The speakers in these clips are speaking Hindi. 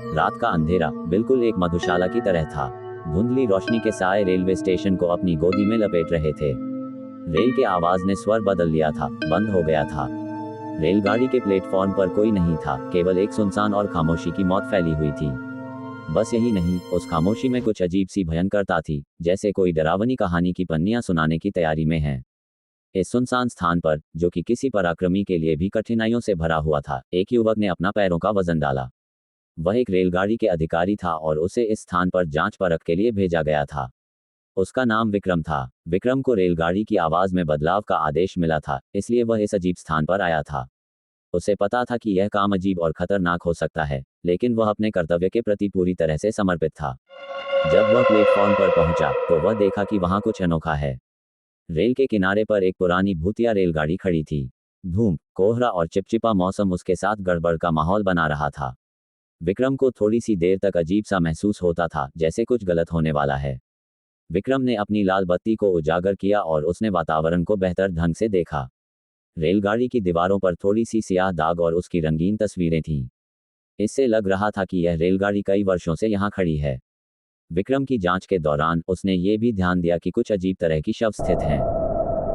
रात का अंधेरा बिल्कुल एक मधुशाला की तरह था। धुंधली रोशनी के साए रेलवे स्टेशन को अपनी गोदी में लपेट रहे थे। रेल के आवाज ने स्वर बदल लिया था, बंद हो गया था। रेलगाड़ी के प्लेटफॉर्म पर कोई नहीं था, केवल एक सुनसान और खामोशी की मौत फैली हुई थी। बस यही नहीं, उस खामोशी में कुछ अजीब सी भयंकरता थी, जैसे कोई डरावनी कहानी की पन्नियां सुनाने की तैयारी में है। इस सुनसान स्थान पर, जो कि किसी पराक्रमी के लिए भी कठिनाइयों से भरा हुआ था, एक युवक ने अपना पैरों का वजन डाला। वह एक रेलगाड़ी के अधिकारी था और उसे इस स्थान पर जांच परख के लिए भेजा गया था। उसका नाम विक्रम था। विक्रम को रेलगाड़ी की आवाज में बदलाव का आदेश मिला था, इसलिए वह इस अजीब स्थान पर आया था। उसे पता था कि यह काम अजीब और खतरनाक हो सकता है, लेकिन वह अपने कर्तव्य के प्रति पूरी तरह से समर्पित था। जब वह प्लेटफॉर्म पर पहुंचा, तो वह देखा कि वहां कुछ अनोखा है। रेल के किनारे पर एक पुरानी भूतिया रेलगाड़ी खड़ी थी। धूप, कोहरा और चिपचिपा मौसम उसके साथ गड़बड़ का माहौल बना रहा था। विक्रम को थोड़ी सी देर तक अजीब सा महसूस होता था, जैसे कुछ गलत होने वाला है। विक्रम ने अपनी लाल बत्ती को उजागर किया और उसने वातावरण को बेहतर ढंग से देखा। रेलगाड़ी की दीवारों पर थोड़ी सी सियाह दाग और उसकी रंगीन तस्वीरें थीं। इससे लग रहा था कि यह रेलगाड़ी कई वर्षों से यहाँ खड़ी है। विक्रम की जांच के दौरान उसने ये भी ध्यान दिया कि कुछ अजीब तरह की शव स्थित हैं।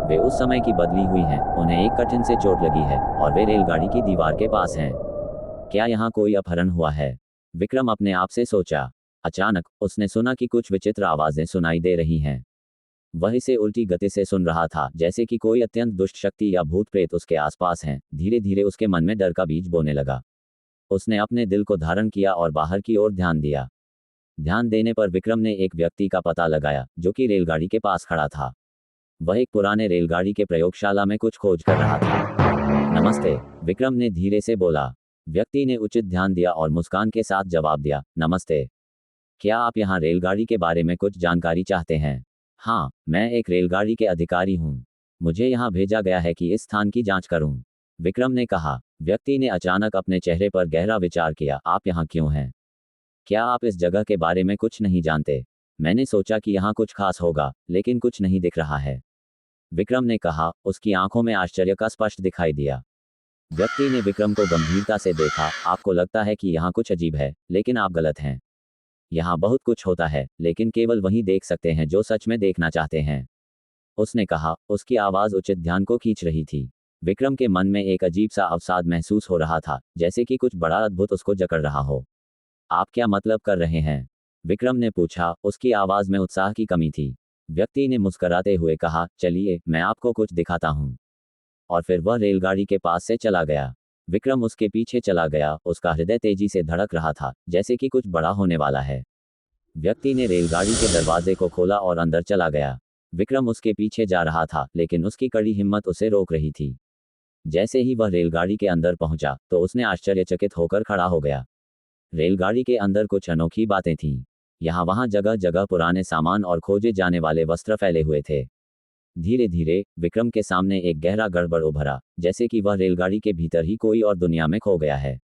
वे उस समय की बदली हुई हैं, उन्हें एक कठिन से चोट लगी है और वे रेलगाड़ी की दीवार के पास हैं। क्या यहाँ कोई अपहरण हुआ है? विक्रम अपने आप से सोचा। अचानक उसने सुना कि कुछ विचित्र आवाजें सुनाई दे रही हैं। वह इसे उल्टी गति से सुन रहा था, जैसे कि कोई अत्यंत दुष्ट शक्ति या भूत प्रेत उसके आसपास हैं। धीरे धीरे उसके मन में डर का बीज बोने लगा। उसने अपने दिल को धारण किया और बाहर की ओर ध्यान दिया। ध्यान देने पर विक्रम ने एक व्यक्ति का पता लगाया, जो कि रेलगाड़ी के पास खड़ा था। वह एक पुराने रेलगाड़ी के प्रयोगशाला में कुछ खोज कर रहा था। नमस्ते, विक्रम ने धीरे से बोला। व्यक्ति ने उचित ध्यान दिया और मुस्कान के साथ जवाब दिया, नमस्ते। क्या आप यहाँ रेलगाड़ी के बारे में कुछ जानकारी चाहते हैं? हाँ, मैं एक रेलगाड़ी के अधिकारी हूँ। मुझे यहाँ भेजा गया है कि इस स्थान की जांच करूँ, विक्रम ने कहा। व्यक्ति ने अचानक अपने चेहरे पर गहरा विचार किया। आप यहाँ क्यों हैं? क्या आप इस जगह के बारे में कुछ नहीं जानते? मैंने सोचा कि यहाँ कुछ खास होगा, लेकिन कुछ नहीं दिख रहा है, विक्रम ने कहा। उसकी आंखों में आश्चर्य का स्पष्ट दिखाई दिया। व्यक्ति ने विक्रम को गंभीरता से देखा। आपको लगता है कि यहाँ कुछ अजीब है, लेकिन आप गलत हैं। यहाँ बहुत कुछ होता है, लेकिन केवल वही देख सकते हैं जो सच में देखना चाहते हैं, उसने कहा। उसकी आवाज उचित ध्यान को खींच रही थी। विक्रम के मन में एक अजीब सा अवसाद महसूस हो रहा था, जैसे कि कुछ बड़ा अद्भुत उसको जकड़ रहा हो। आप क्या मतलब कर रहे हैं? विक्रम ने पूछा। उसकी आवाज में उत्साह की कमी थी। व्यक्ति ने मुस्कराते हुए कहा, चलिए मैं आपको कुछ दिखाता हूँ। और फिर वह रेलगाड़ी के पास से चला गया। विक्रम उसके पीछे चला गया। उसका हृदय तेजी से धड़क रहा था, जैसे कि कुछ बड़ा होने वाला है। व्यक्ति ने रेलगाड़ी के दरवाजे को खोला और अंदर चला गया। विक्रम उसके पीछे जा रहा था, लेकिन उसकी कड़ी हिम्मत उसे रोक रही थी। जैसे ही वह रेलगाड़ी के अंदर पहुंचा, तो उसने आश्चर्यचकित होकर खड़ा हो गया। रेलगाड़ी के अंदर कुछ अनोखी बातें थीं। यहाँ वहाँ जगह जगह पुराने सामान और खोजे जाने वाले वस्त्र फैले हुए थे। धीरे धीरे विक्रम के सामने एक गहरा गड़बड़ उभरा, जैसे कि वह रेलगाड़ी के भीतर ही कोई और दुनिया में खो गया है।